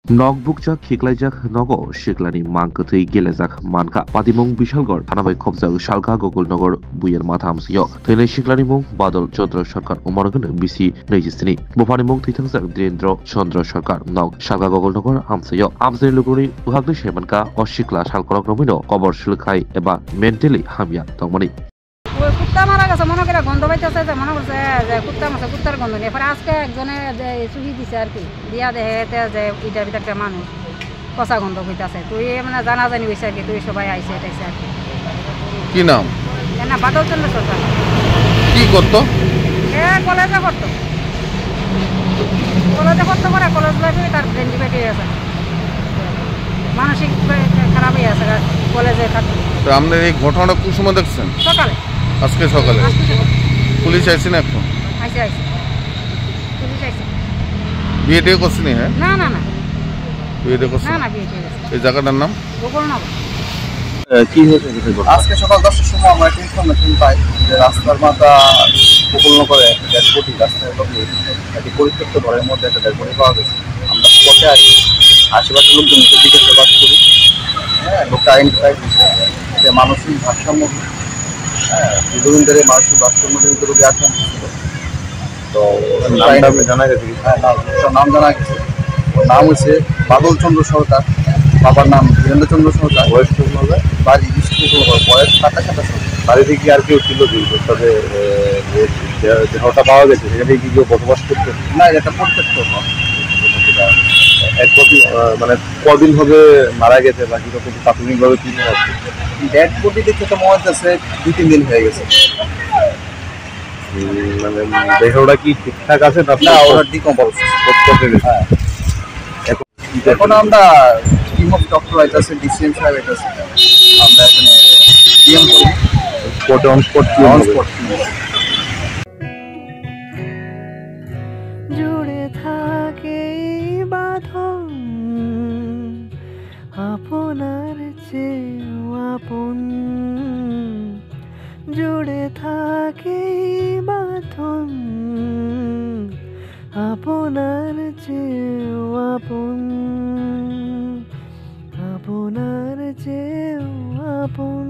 Nokbukjak khiklaijak nogo shiklani mangkatui gelajak manka padimung bishalgor thanabai khobjak shalka gogolnogor buyer matha amsiyo theinai shiklani mung badal chandra sarkar umargone bisi neijisini bufani mung thithangjak direndra chandra sarkar nog shalka gogolnogor amsiyo amsini luguri uhagni shemanka oshikla salkorok nomino kobor shilkhai eba mentally hamya tongmani ওই কুত্তা মারা গেছে মনে করে গন্ধ পাইতেছে যে মনে করছে যে কুত্তা মারছে কুত্তার গন্ধ নিয়ে পরে আজকে একজনে যে চুরি দিছে আর কি দিয়া দেখে যে ইটার ভিতরে একটা মানুষ পচা গন্ধ হইতেছে তুই মানে জানাজানি হয়েছে আর কি তুই সবাই আইসে এটাইছে আর কি কি নাম না বাদল চন্দ্র সরকার কি করতো এ কলেজে করতো পরে কলেজ লাইফে তার ব্রেন ডিবেটে আছে মানসিক খারাপ হয়ে আছে কলেজে থাকতে তো আপনার এই ঘটনাটা কোন সময় দেখছেন সকালে আজকে সকালে পুলিশ আইসি না এখন আইসে পুলিশ আইসে বিয়ে টিয়ে করছিনি হ্যাঁ না না না বিয়ে টিয়ে করছেন না বিয়ে ঠিক আছে এই জায়গাটার নাম গোকুলনগর কি হয়েছে আজকে সকাল 10টার সময় আমরা একটা ইনফরমেশন পাই যে রাস্তার মাথা গোকুলনগরে একটা ডেড বডি রাস্তায় লগে একটি পরিত্যক্ত ঘরের মধ্যে একটা ডেড বডি পাওয়া গেছে। আমরা স্পটে আসি, আশেপাশের লোকজনকে জিজ্ঞাসাবাদ করি। হ্যাঁ, লোকটা আইডেন্টিফাই করছে যে মানসিক ভারসাম্য, দীর্ঘদিন ধরে মানসিক ভারসাম্যজনিত রোগে আক্রান্ত ছিল। তো জানা গেছে নাম জানা গেছে, ওর নাম হচ্ছে বাদল চন্দ্র সরকার, বাবার নাম বীরেন্দ্র চন্দ্র সরকার, বয়স কেমন হবে বাড়ি বয়স 27 বাড়ি থেকে আর কেউ ছিল যে সাথে দেহটা পাওয়া গেছে সেখানে কি কেউ বসবাস করতো না, এটা একটা প্রত্যক্ষ এক কদিন মানে কদিন হবে মারা গেছে বা কিরকম প্রাথমিকভাবে কি মনে হচ্ছে ডেড বডি দেখে তো মনে হচ্ছে 2-3 দিন হয়ে গেছে। মানে দেহটা কি ঠিকঠাক আছে না, ওরা ডিকম্পোজ করতে গেছে হ্যাঁ। এখন আমরা টিম অফ ডক্টর আইতাছে, ডিসিএম সাহেব আইতাছে, আমরা এখানে টিএম করি স্পটে অন স্পট কি অন হবে স্পট। জুড়ে থাকে বাঁধন আপনার চেয়েও আপন, জুড়ে থাকে বাঁধন আপনার চেয়েও আপন, আপনার চেয়েও আপন।